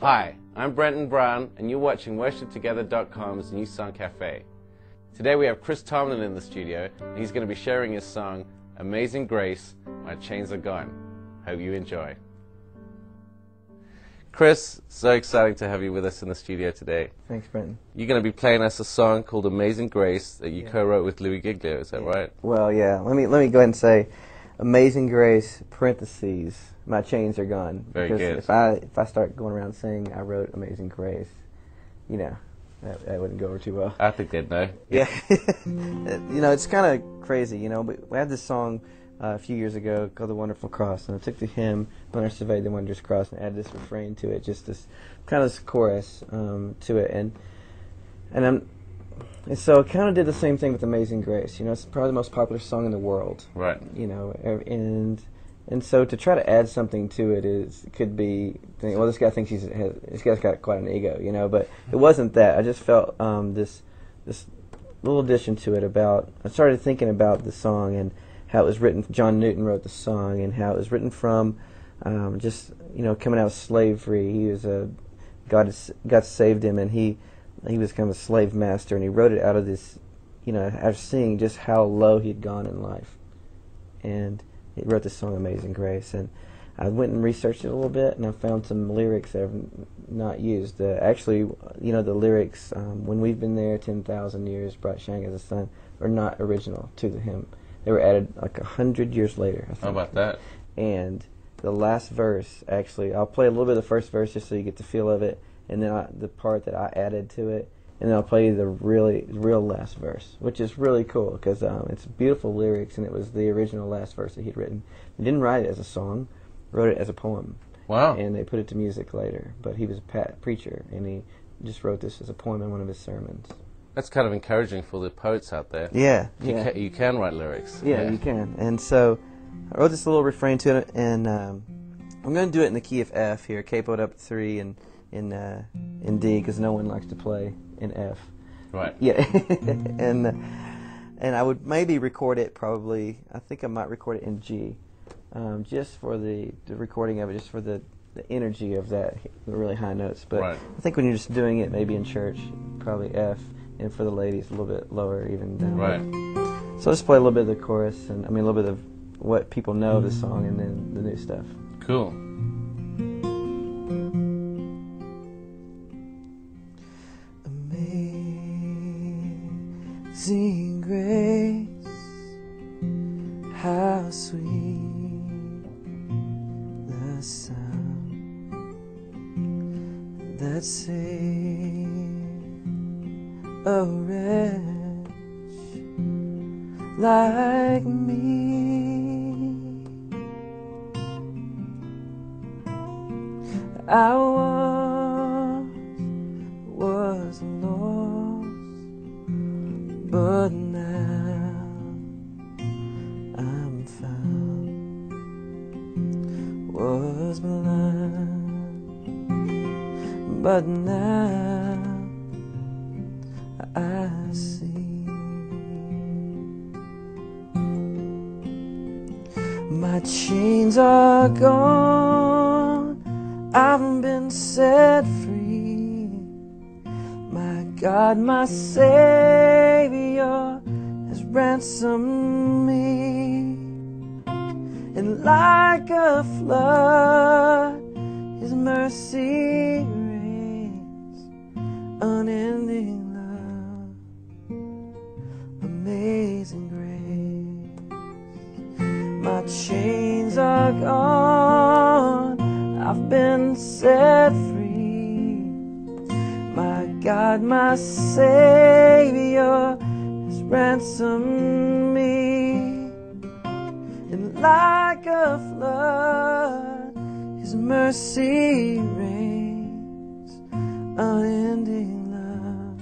Hi, I'm Brenton Brown, and you're watching WorshipTogether.com's New Song Cafe. Today we have Chris Tomlin in the studio, and he's going to be sharing his song, Amazing Grace, My Chains Are Gone. Hope you enjoy. Chris, so exciting to have you with us in the studio today. Thanks, Brenton. You're going to be playing us a song called Amazing Grace that you co-wrote with Louis Giglio, is that right? Well, yeah. Let me go ahead and say, Amazing Grace, parentheses, my chains are gone. Very because good. if I start going around saying I wrote Amazing Grace, you know, that wouldn't go over too well. I think they'd know. Yeah. You know, it's kind of crazy, you know, but we had this song a few years ago called The Wonderful Cross, and I took the hymn, When I Surveyed the Wondrous Cross, and added this refrain to it, just this kind of this chorus to it, and so I kind of did the same thing with Amazing Grace. You know, it's probably the most popular song in the world. Right. You know, and so to try to add something to it could be, well, this guy thinks this guy's got quite an ego, you know, but it wasn't that. I just felt this little addition to it I started thinking about the song and how it was written. John Newton wrote the song, and how it was written from just, you know, coming out of slavery. He was God saved him, and he was kind of a slave master, and he wrote it out of this, you know, after seeing just how low he'd gone in life. And he wrote this song, Amazing Grace. And I went and researched it a little bit, and I found some lyrics that I've not used. Actually, you know, the lyrics, When We've Been There 10,000 Years, Bright Shining as the Sun, are not original to the hymn. They were added like 100 years later, I think. How about that? And the last verse, actually, I'll play a little bit of the first verse just so you get the feel of it, and then the part that I added to it, and then I'll play you the real last verse, which is really cool because it's beautiful lyrics, and it was the original last verse that he'd written. He didn't write it as a song, wrote it as a poem. Wow. And they put it to music later, but he was a preacher, and he just wrote this as a poem in one of his sermons. That's kind of encouraging for the poets out there. Yeah. You can write lyrics. Yeah, you can. And so I wrote this little refrain to it, and I'm going to do it in the key of F here, capoed up 3 and in D, because no one likes to play in F. Right. Yeah. and I would maybe record it probably, I think I might record it in G, just for the recording of it, just for the energy of that, the really high notes. But right. I think when you're just doing it maybe in church, probably F, and for the ladies a little bit lower, even down. Right. So let's play a little bit of the chorus, and a little bit of what people know of the song, and then the new stuff. Cool. Amazing grace, how sweet the sound that saved a wretch like me. I was lost, but now I'm found. Was blind, but now I see. My chains are gone, I've been set free. My God, my Savior has ransomed me. And like a flood, His mercy reigns, unending love, amazing grace. My chains are gone, I've been set free. My God, my Savior has ransomed me. And like a flood, His mercy reigns, unending love,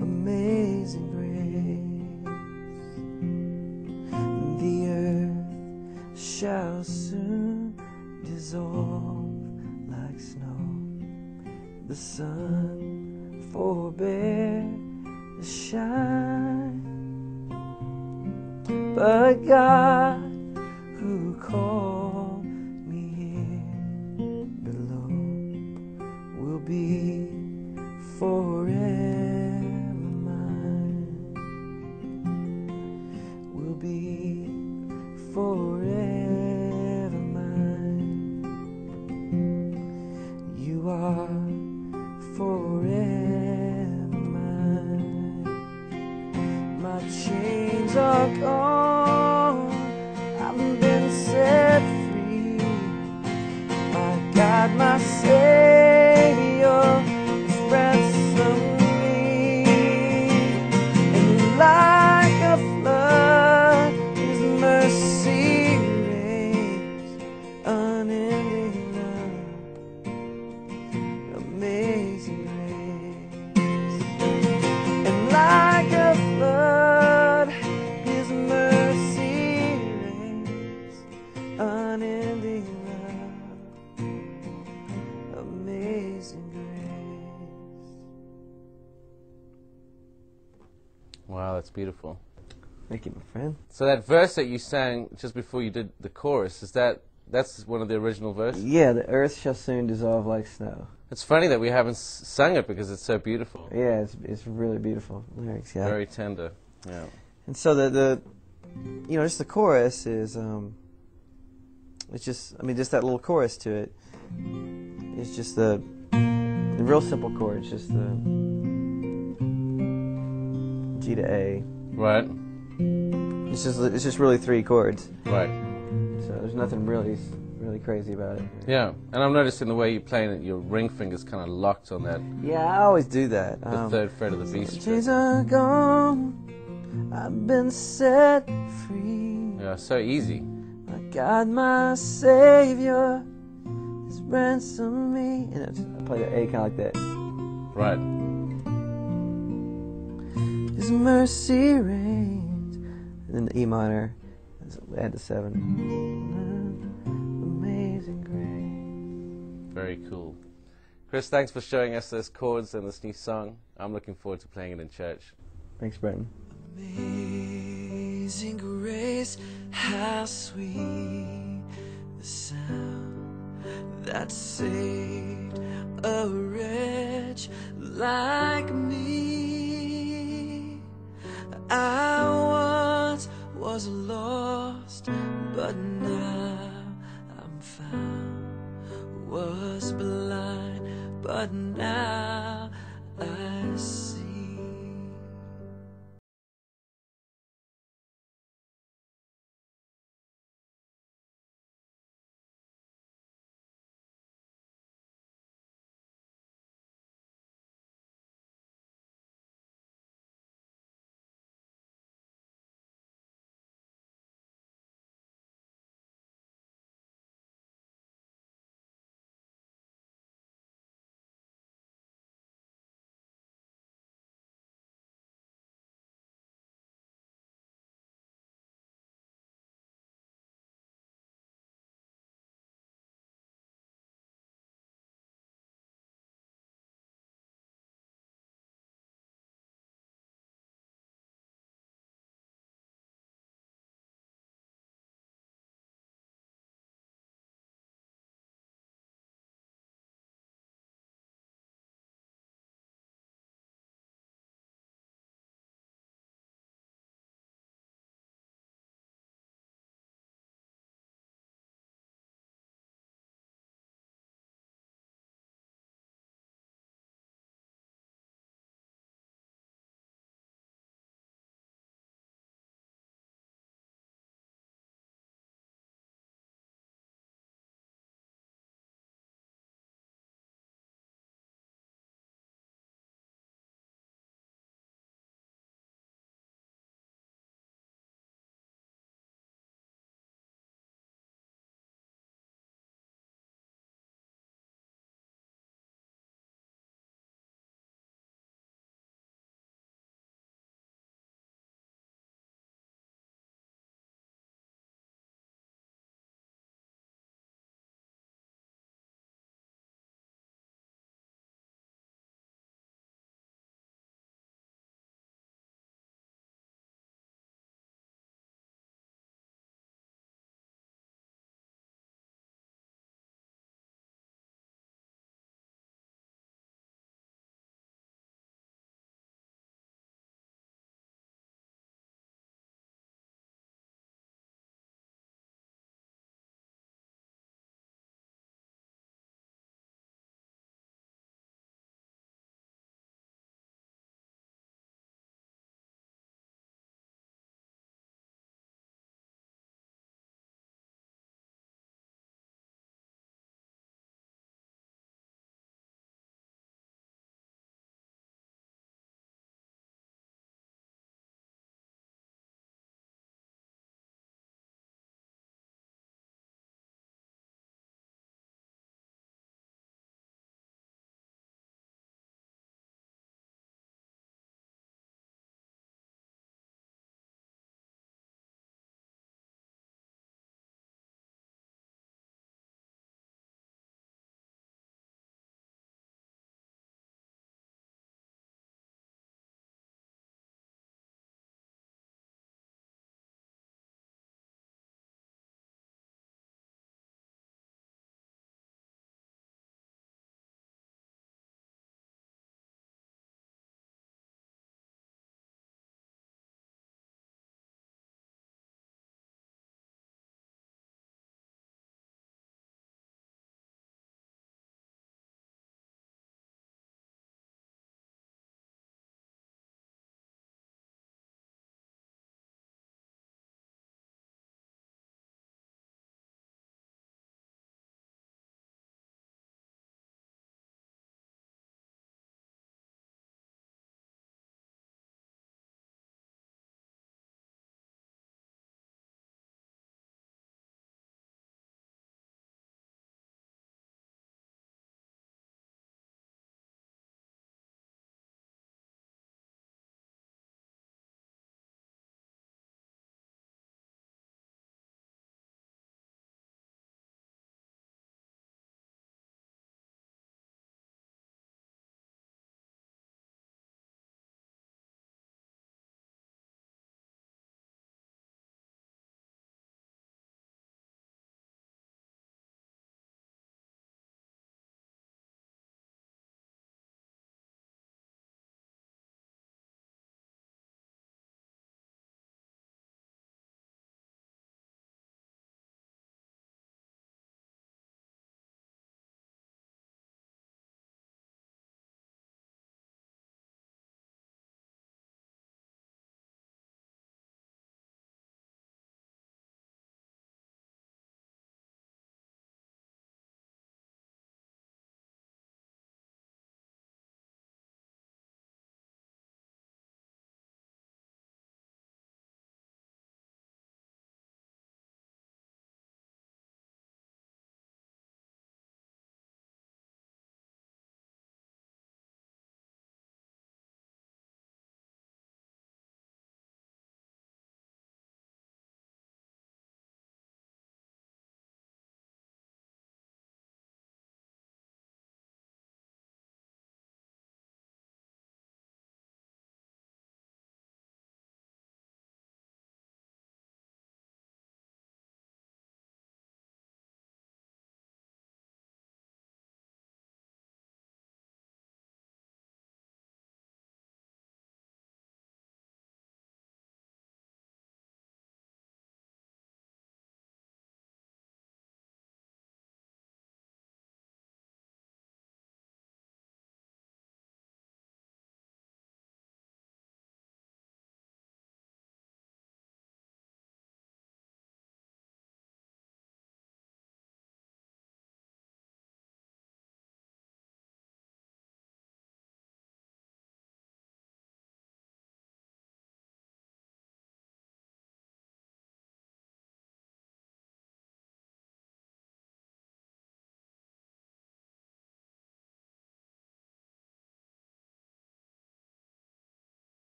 amazing grace. The earth shall soon dissolve like snow. The sun forbear to shine, but God, who called me here below, forever mine. You are forever mine. My chains are gone, I've been set free. My God, my Savior has ransomed me. And like a flood, His mercy reigns, unending love, amazing grace. And like a flood, His mercy reigns, unending love, amazing grace. Wow, that's beautiful. Thank you, my friend. So that verse that you sang just before you did the chorus, that's one of the original verses? Yeah, the earth shall soon dissolve like snow. It's funny that we haven't sung it because it's so beautiful. Yeah, it's really beautiful lyrics. Yeah, Very tender. Yeah. and so the just the chorus is it's just just that little chorus to it. It's just the real simple chord. It's just the G to A. Right. It's just really 3 chords. Right. So there's nothing really crazy about it. Yeah. And I'm noticing the way you're playing it, your ring finger's kind of locked on that, Yeah, I always do that. the third fret of the B string. Chains are gone, I've been set free. Yeah, so easy. My God, my Savior has ransomed me. And I play the A kind of like that. Right. His mercy reigns. And then the E minor, add the 7. Amazing grace. Very cool. Chris, thanks for showing us those chords and this new song. I'm looking forward to playing it in church. Thanks, Brenton. Amazing grace, how sweet the sound that saved a wretch like me. I once was lost, but now I'm found. Was blind, but now I see.